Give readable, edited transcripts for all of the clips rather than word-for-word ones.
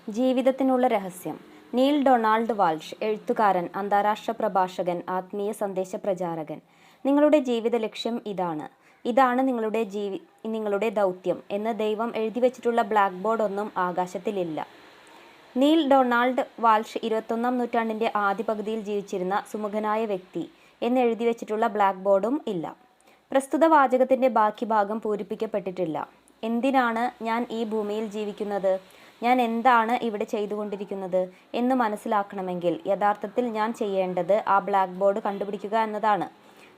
ജീവിതത്തിനുള്ള രഹസ്യം. Neil Donald Walsh, എഴുത്തുകാരൻ, അന്താരാഷ്ട്ര പ്രഭാഷകൻ, ആത്മീയ സന്ദേശ പ്രചാരകൻ. നിങ്ങളുടെ ജീവിത ലക്ഷ്യം ഇതാണ്. ഇതാണ് നിങ്ങളുടെ ദൗത്യം എന്ന് ദൈവം എഴുതിവെച്ചിട്ടുള്ള ബ്ലാക്ക് ബോർഡ് ഒന്നും ആകാശത്തിലില്ല. നീൽ ഡൊണാൾഡ് വാൾഷ് 21-ാം നൂറ്റാണ്ടിൻ്റെ ആദ്യ പകുതിയിൽ ജീവിച്ചിരുന്ന സുമുഖനായ വ്യക്തി എന്ന് എഴുതിവെച്ചിട്ടുള്ള ബ്ലാക്ക് ബോർഡും ഇല്ല. പ്രസ്തുത വാചകത്തിൻ്റെ ബാക്കി ഭാഗം പൂരിപ്പിക്കപ്പെട്ടിട്ടില്ല. എന്തിനാണ് ഞാൻ ഈ ഭൂമിയിൽ ജീവിക്കുന്നത്? ഞാൻ എന്താണ് ഇവിടെ ചെയ്തുകൊണ്ടിരിക്കുന്നത് എന്ന് മനസ്സിലാക്കണമെങ്കിൽ യഥാർത്ഥത്തിൽ ഞാൻ ചെയ്യേണ്ടത് ആ ബ്ലാക്ക് ബോർഡ് കണ്ടുപിടിക്കുക എന്നതാണ്.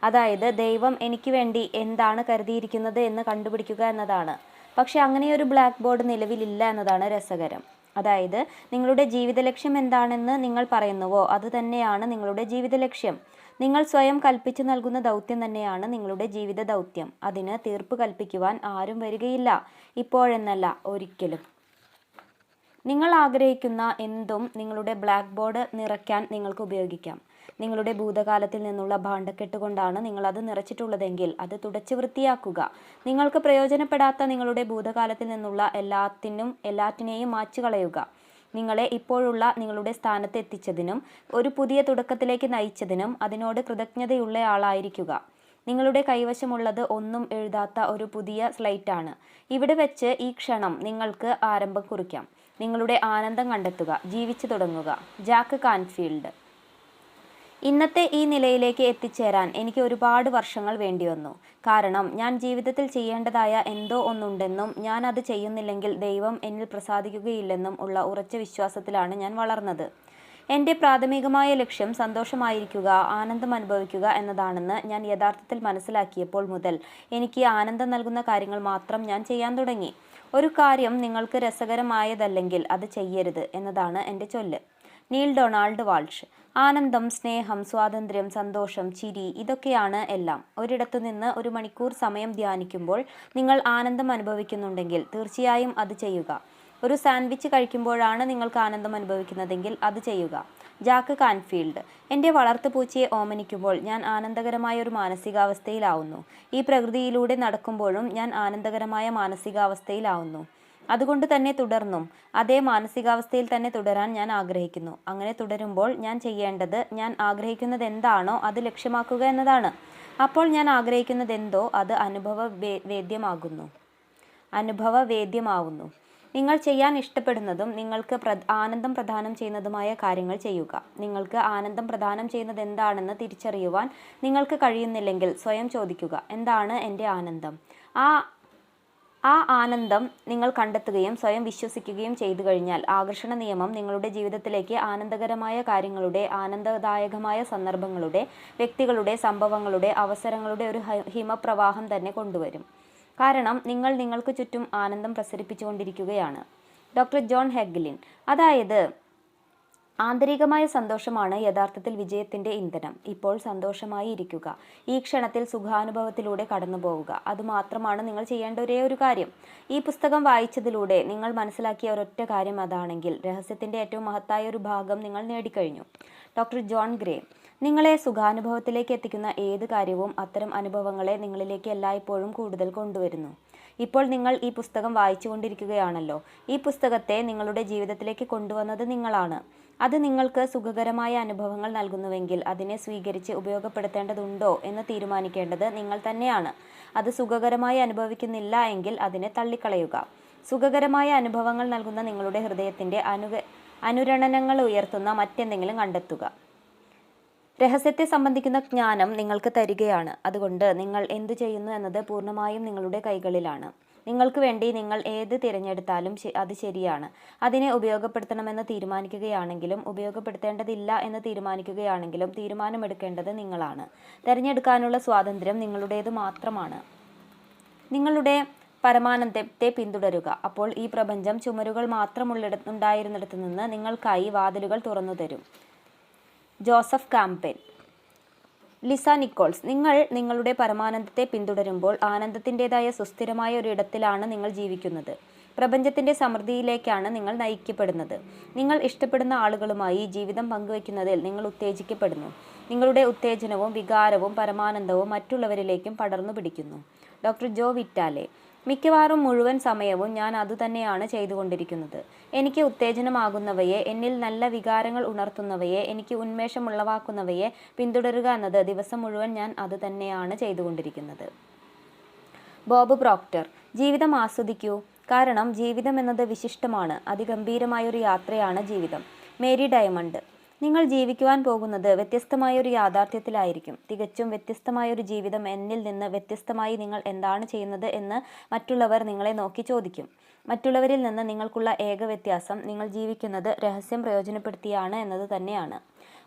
അതായത് ദൈവം എനിക്ക് വേണ്ടി എന്താണ് കരുതിയിരിക്കുന്നത് എന്ന് കണ്ടുപിടിക്കുക എന്നതാണ്. പക്ഷെ അങ്ങനെയൊരു ബ്ലാക്ക് ബോർഡ് നിലവിലില്ല എന്നതാണ് രസകരം. അതായത് നിങ്ങളുടെ ജീവിത ലക്ഷ്യം എന്താണെന്ന് നിങ്ങൾ പറയുന്നുവോ അത് തന്നെയാണ് നിങ്ങളുടെ ജീവിത ലക്ഷ്യം. നിങ്ങൾ സ്വയം കൽപ്പിച്ചു നൽകുന്ന ദൗത്യം തന്നെയാണ് നിങ്ങളുടെ ജീവിത ദൗത്യം. അതിന് തീർപ്പ് കൽപ്പിക്കുവാൻ ആരും വരികയില്ല, ഇപ്പോഴെന്നല്ല, ഒരിക്കലും. നിങ്ങൾ ആഗ്രഹിക്കുന്ന എന്തും നിങ്ങളുടെ ബ്ലാക്ക് ബോർഡ് നിറയ്ക്കാൻ നിങ്ങൾക്ക് ഉപയോഗിക്കാം. നിങ്ങളുടെ ഭൂതകാലത്തിൽ നിന്നുള്ള ഭാണ്ഡക്കെട്ട് കൊണ്ടാണ് നിങ്ങൾ അത് നിറച്ചിട്ടുള്ളതെങ്കിൽ അത് തുടച്ച് വൃത്തിയാക്കുക. നിങ്ങൾക്ക് പ്രയോജനപ്പെടാത്ത നിങ്ങളുടെ ഭൂതകാലത്തിൽ നിന്നുള്ള എല്ലാറ്റിനെയും മായ്ച്ചു കളയുക. നിങ്ങളെ ഇപ്പോഴുള്ള നിങ്ങളുടെ സ്ഥാനത്ത് എത്തിച്ചതിനും ഒരു പുതിയ തുടക്കത്തിലേക്ക് നയിച്ചതിനും അതിനോട് കൃതജ്ഞതയുള്ളയാളായിരിക്കുക. നിങ്ങളുടെ കൈവശമുള്ളത് ഒന്നും എഴുതാത്ത ഒരു പുതിയ സ്ലൈറ്റാണ്. ഇവിടെ വെച്ച് ഈ ക്ഷണം നിങ്ങൾക്ക് ആരംഭം കുറിക്കാം. നിങ്ങളുടെ ആനന്ദം കണ്ടെത്തുക, ജീവിച്ചു തുടങ്ങുക. Jack Canfield. ഇന്നത്തെ ഈ നിലയിലേക്ക് എത്തിച്ചേരാൻ എനിക്ക് ഒരുപാട് വർഷങ്ങൾ വേണ്ടിവന്നു. കാരണം ഞാൻ ജീവിതത്തിൽ ചെയ്യേണ്ടതായ എന്തോ ഒന്നുണ്ടെന്നും ഞാൻ അത് ചെയ്യുന്നില്ലെങ്കിൽ ദൈവം എന്നിൽ പ്രസാദിക്കുകയില്ലെന്നും ഉള്ള ഉറച്ച വിശ്വാസത്തിലാണ് ഞാൻ വളർന്നത്. എൻ്റെ പ്രാഥമികമായ ലക്ഷ്യം സന്തോഷമായിരിക്കുക, ആനന്ദം അനുഭവിക്കുക എന്നതാണെന്ന് ഞാൻ യഥാർത്ഥത്തിൽ മനസ്സിലാക്കിയപ്പോൾ മുതൽ എനിക്ക് ആനന്ദം നൽകുന്ന കാര്യങ്ങൾ മാത്രം ഞാൻ ചെയ്യാൻ തുടങ്ങി. ഒരു കാര്യം നിങ്ങൾക്ക് രസകരമായതല്ലെങ്കിൽ അത് ചെയ്യരുത് എന്നതാണ് എൻ്റെ ചൊല്ല്. Neale Donald Walsch. ആനന്ദം, സ്നേഹം, സ്വാതന്ത്ര്യം, സന്തോഷം, ചിരി, ഇതൊക്കെയാണ് എല്ലാം. ഒരിടത്തു നിന്ന് 1 മണിക്കൂർ സമയം ധ്യാനിക്കുമ്പോൾ നിങ്ങൾ ആനന്ദം അനുഭവിക്കുന്നുണ്ടെങ്കിൽ തീർച്ചയായും അത് ചെയ്യുക. ഒരു സാൻഡ്വിച്ച് കഴിക്കുമ്പോഴാണ് നിങ്ങൾക്ക് ആനന്ദം അനുഭവിക്കുന്നതെങ്കിൽ അത് ചെയ്യുക. Jack Canfield. എൻ്റെ വളർത്തുപൂച്ചയെ ഓമനിക്കുമ്പോൾ ഞാൻ ആനന്ദകരമായ ഒരു മാനസികാവസ്ഥയിലാവുന്നു. ഈ പ്രകൃതിയിലൂടെ നടക്കുമ്പോഴും ഞാൻ ആനന്ദകരമായ മാനസികാവസ്ഥയിലാവുന്നു. അതുകൊണ്ട് തന്നെ തുടർന്നും അതേ മാനസികാവസ്ഥയിൽ തന്നെ തുടരാൻ ഞാൻ ആഗ്രഹിക്കുന്നു. അങ്ങനെ തുടരുമ്പോൾ ഞാൻ ചെയ്യേണ്ടത് ഞാൻ ആഗ്രഹിക്കുന്നത് എന്താണോ അത് ലക്ഷ്യമാക്കുക എന്നതാണ്. അപ്പോൾ ഞാൻ ആഗ്രഹിക്കുന്നത് എന്തോ അത് അനുഭവവേദ്യമാവുന്നു. നിങ്ങൾ ചെയ്യാൻ ഇഷ്ടപ്പെടുന്നതും നിങ്ങൾക്ക് ആനന്ദം പ്രദാനം ചെയ്യുന്നതുമായ കാര്യങ്ങൾ ചെയ്യുക. നിങ്ങൾക്ക് ആനന്ദം പ്രദാനം ചെയ്യുന്നത് എന്താണെന്ന് തിരിച്ചറിയുവാൻ നിങ്ങൾക്ക് കഴിയുന്നില്ലെങ്കിൽ സ്വയം ചോദിക്കുക, എന്താണ് എൻ്റെ ആനന്ദം? ആ ആനന്ദം നിങ്ങൾ കണ്ടെത്തുകയും സ്വയം വിശ്വസിക്കുകയും ചെയ്തു കഴിഞ്ഞാൽ ആകർഷണ നിയമം നിങ്ങളുടെ ജീവിതത്തിലേക്ക് ആനന്ദകരമായ കാര്യങ്ങളുടെ, ആനന്ദദായകമായ സന്ദർഭങ്ങളുടെ, വ്യക്തികളുടെ, സംഭവങ്ങളുടെ, അവസരങ്ങളുടെ ഒരു ഹിമപ്രവാഹം തന്നെ കൊണ്ടുവരും. കാരണം നിങ്ങൾ നിങ്ങൾക്ക് ചുറ്റും ആനന്ദം പ്രസരിപ്പിച്ചുകൊണ്ടിരിക്കുകയാണ്. Doctor John ഹെഗ്ലിൻ. അതായത് ആന്തരികമായ സന്തോഷമാണ് യഥാർത്ഥത്തിൽ വിജയത്തിൻ്റെ ഇന്ധനം. ഇപ്പോൾ സന്തോഷമായി ഇരിക്കുക. ഈ ക്ഷണത്തിൽ സുഖാനുഭവത്തിലൂടെ കടന്നു പോവുക. അതുമാത്രമാണ് നിങ്ങൾ ചെയ്യേണ്ട ഒരേ ഒരു കാര്യം. ഈ പുസ്തകം വായിച്ചതിലൂടെ നിങ്ങൾ മനസ്സിലാക്കിയ ഒരൊറ്റ കാര്യം അതാണെങ്കിൽ രഹസ്യത്തിൻ്റെ ഏറ്റവും മഹത്തായ ഒരു ഭാഗം നിങ്ങൾ നേടിക്കഴിഞ്ഞു. Doctor John grey. നിങ്ങളെ സുഖാനുഭവത്തിലേക്ക് എത്തിക്കുന്ന ഏത് കാര്യവും അത്തരം അനുഭവങ്ങളെ നിങ്ങളിലേക്ക് എല്ലായ്പ്പോഴും കൂടുതൽ കൊണ്ടുവരുന്നു. ഇപ്പോൾ നിങ്ങൾ ഈ പുസ്തകം വായിച്ചു കൊണ്ടിരിക്കുകയാണല്ലോ. ഈ പുസ്തകത്തെ നിങ്ങളുടെ ജീവിതത്തിലേക്ക് കൊണ്ടുവന്നത് നിങ്ങളാണ്. അത് നിങ്ങൾക്ക് സുഖകരമായ അനുഭവങ്ങൾ നൽകുന്നുവെങ്കിൽ അതിനെ സ്വീകരിച്ച് ഉപയോഗപ്പെടുത്തേണ്ടതുണ്ടോ എന്ന് തീരുമാനിക്കേണ്ടത് നിങ്ങൾ തന്നെയാണ്. അത് സുഖകരമായി അനുഭവിക്കുന്നില്ല എങ്കിൽ അതിനെ തള്ളിക്കളയുക. സുഖകരമായ അനുഭവങ്ങൾ നൽകുന്ന നിങ്ങളുടെ ഹൃദയത്തിൻ്റെ അനുരണനങ്ങൾ ഉയർത്തുന്ന മറ്റെന്തെങ്കിലും കണ്ടെത്തുക. രഹസ്യത്തെ സംബന്ധിക്കുന്ന ജ്ഞാനം നിങ്ങൾക്ക് തരികയാണ്. അതുകൊണ്ട് നിങ്ങൾ എന്തു ചെയ്യുന്നു എന്നത് പൂർണ്ണമായും നിങ്ങളുടെ കൈകളിലാണ്. നിങ്ങൾക്ക് വേണ്ടി നിങ്ങൾ ഏത് തിരഞ്ഞെടുത്താലും അത് ശരിയാണ്. അതിനെ ഉപയോഗപ്പെടുത്തണമെന്ന് തീരുമാനിക്കുകയാണെങ്കിലും ഉപയോഗപ്പെടുത്തേണ്ടതില്ല എന്ന് തീരുമാനിക്കുകയാണെങ്കിലും തീരുമാനമെടുക്കേണ്ടത് നിങ്ങളാണ്. തിരഞ്ഞെടുക്കാനുള്ള സ്വാതന്ത്ര്യം നിങ്ങളുടേത് മാത്രമാണ്. നിങ്ങളുടെ പരമാനന്ദത്തെ പിന്തുടരുക. അപ്പോൾ ഈ പ്രപഞ്ചം ചുമരുകൾ മാത്രമുണ്ടായിരുന്നിടത്തു നിന്ന് നിങ്ങൾക്കായി വാതിലുകൾ തുറന്നു തരും. Joseph Campbell. Lisa Nichols. നിങ്ങൾ നിങ്ങളുടെ പരമാനന്ദത്തെ പിന്തുടരുമ്പോൾ ആനന്ദത്തിൻ്റെതായ സുസ്ഥിരമായ ഒരു ഇടത്തിലാണ് നിങ്ങൾ ജീവിക്കുന്നത്. പ്രപഞ്ചത്തിൻ്റെ സമൃദ്ധിയിലേക്കാണ് നിങ്ങൾ നയിക്കപ്പെടുന്നത്. നിങ്ങൾ ഇഷ്ടപ്പെടുന്ന ആളുകളുമായി ജീവിതം പങ്കുവയ്ക്കുന്നതിൽ നിങ്ങൾ ഉത്തേജിക്കപ്പെടുന്നു. നിങ്ങളുടെ ഉത്തേജനവും വികാരവും പരമാനന്ദവും മറ്റുള്ളവരിലേക്കും പടർന്നു പിടിക്കുന്നു. ഡോക്ടർ ജോ വിറ്റാലെ. മിക്കവാറും മുഴുവൻ സമയവും ഞാൻ അതുതന്നെയാണ് ചെയ്തുകൊണ്ടിരിക്കുന്നത്. എനിക്ക് ഉത്തേജനമാകുന്നവയെ, എന്നിൽ നല്ല വികാരങ്ങൾ ഉണർത്തുന്നവയെ, എനിക്ക് ഉന്മേഷമുളവാക്കുന്നവയെ പിന്തുടരുക എന്നത് ദിവസം മുഴുവൻ ഞാൻ അതുതന്നെയാണ് ചെയ്തുകൊണ്ടിരിക്കുന്നത്. Bob Proctor. ജീവിതം ആസ്വദിക്കൂ, കാരണം ജീവിതം എന്നത് വിശിഷ്ടമാണ്. അതിഗംഭീരമായൊരു യാത്രയാണ് ജീവിതം. Mary diamond. നിങ്ങൾ ജീവിക്കുവാൻ പോകുന്നത് വ്യത്യസ്തമായൊരു യാഥാർത്ഥ്യത്തിലായിരിക്കും. തികച്ചും വ്യത്യസ്തമായൊരു ജീവിതം. എന്നിൽ നിന്ന് വ്യത്യസ്തമായി നിങ്ങൾ എന്താണ് ചെയ്യുന്നത് എന്ന് മറ്റുള്ളവർ നിങ്ങളെ നോക്കി ചോദിക്കും. മറ്റുള്ളവരിൽ നിന്ന് നിങ്ങൾക്കുള്ള ഏക വ്യത്യാസം നിങ്ങൾ ജീവിക്കുന്നത് രഹസ്യം പ്രയോജനപ്പെടുത്തിയാണ് എന്നത് തന്നെയാണ്.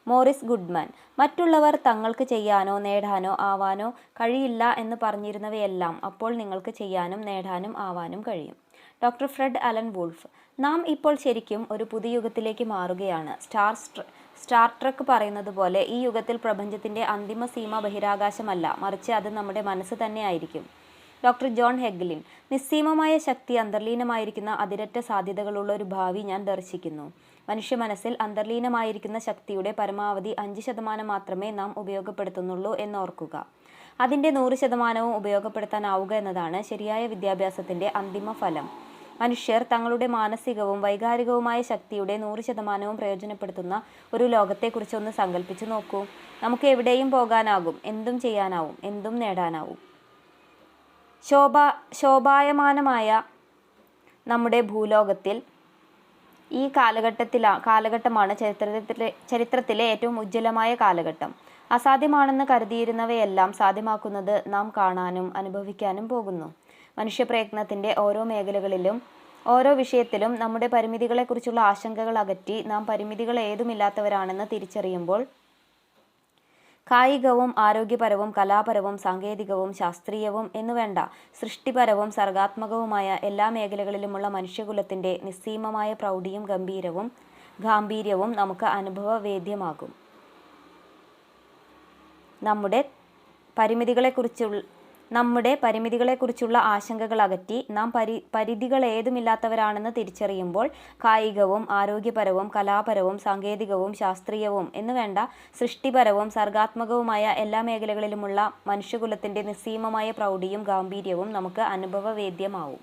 Morris Goodman. മറ്റുള്ളവർ തങ്ങൾക്ക് ചെയ്യാനോ നേടാനോ ആവാനോ കഴിയില്ല എന്ന് പറഞ്ഞിരുന്നവയെല്ലാം അപ്പോൾ നിങ്ങൾക്ക് ചെയ്യാനും നേടാനും ആവാനും കഴിയും. Doctor Fred Alan Wolf. നാം ഇപ്പോൾ ശരിക്കും ഒരു പുതിയ യുഗത്തിലേക്ക് മാറുകയാണ്. സ്റ്റാർ ട്രെക്ക് പറയുന്നത് പോലെ ഈ യുഗത്തിൽ പ്രപഞ്ചത്തിൻ്റെ അന്തിമ സീമ ബഹിരാകാശമല്ല, മറിച്ച് അത് നമ്മുടെ മനസ്സ് തന്നെ ആയിരിക്കും. Doctor John ഹെഗ്ലിൻ. നിസ്സീമമായ ശക്തി, അന്തർലീനമായിരിക്കുന്ന അതിരറ്റ സാധ്യതകളുള്ള ഒരു ഭാവി ഞാൻ ദർശിക്കുന്നു. മനുഷ്യ മനസ്സിൽ അന്തർലീനമായിരിക്കുന്ന ശക്തിയുടെ പരമാവധി 5% മാത്രമേ നാം ഉപയോഗപ്പെടുത്തുന്നുള്ളൂ എന്നോർക്കുക. അതിൻ്റെ 100% ഉപയോഗപ്പെടുത്താനാവുക എന്നതാണ് ശരിയായ വിദ്യാഭ്യാസത്തിൻ്റെ അന്തിമ ഫലം. മനുഷ്യർ തങ്ങളുടെ മാനസികവും വൈകാരികവുമായ ശക്തിയുടെ 100% പ്രയോജനപ്പെടുത്തുന്ന ഒരു ലോകത്തെക്കുറിച്ചൊന്ന് സങ്കല്പിച്ചു നോക്കൂ. നമുക്ക് എവിടെയും പോകാനാകും, എന്തും ചെയ്യാനാവും, എന്തും നേടാനാവും. ശോഭായമാനമായ നമ്മുടെ ഭൂലോകത്തിൽ ഈ കാലഘട്ടമാണ് ചരിത്രത്തിലെ ഏറ്റവും ഉജ്ജ്വലമായ കാലഘട്ടം. അസാധ്യമാണെന്ന് കരുതിയിരുന്നവയെല്ലാം സാധ്യമാക്കുന്നത് നാം കാണാനും അനുഭവിക്കാനും പോകുന്നു. മനുഷ്യപ്രയത്നത്തിൻ്റെ ഓരോ മേഖലകളിലും ഓരോ വിഷയത്തിലും നമ്മുടെ പരിമിതികളെക്കുറിച്ചുള്ള ആശങ്കകൾ അകറ്റി നാം പരിമിതികൾ ഏതുമില്ലാത്തവരാണെന്ന് തിരിച്ചറിയുമ്പോൾ കായികവും ആരോഗ്യപരവും കലാപരവും സാങ്കേതികവും ശാസ്ത്രീയവും എന്നുവേണ്ട സൃഷ്ടിപരവും സർഗാത്മകവുമായ എല്ലാ മേഖലകളിലുമുള്ള മനുഷ്യകുലത്തിൻ്റെ നിസ്സീമമായ പ്രൗഢിയും ഗാംഭീര്യവും നമുക്ക് അനുഭവവേദ്യമാകും. നമ്മുടെ പരിമിതികളെക്കുറിച്ചുള്ള ആശങ്കകൾ അകറ്റി നാം പരിധികൾ ഏതുമില്ലാത്തവരാണെന്ന് തിരിച്ചറിയുമ്പോൾ കായികവും ആരോഗ്യപരവും കലാപരവും സാങ്കേതികവും ശാസ്ത്രീയവും എന്നുവേണ്ട സൃഷ്ടിപരവും സർഗാത്മകവുമായ എല്ലാ മേഖലകളിലുമുള്ള മനുഷ്യകുലത്തിൻ്റെ നിസ്സീമമായ പ്രൗഢിയും ഗാംഭീര്യവും നമുക്ക് അനുഭവവേദ്യമാവും.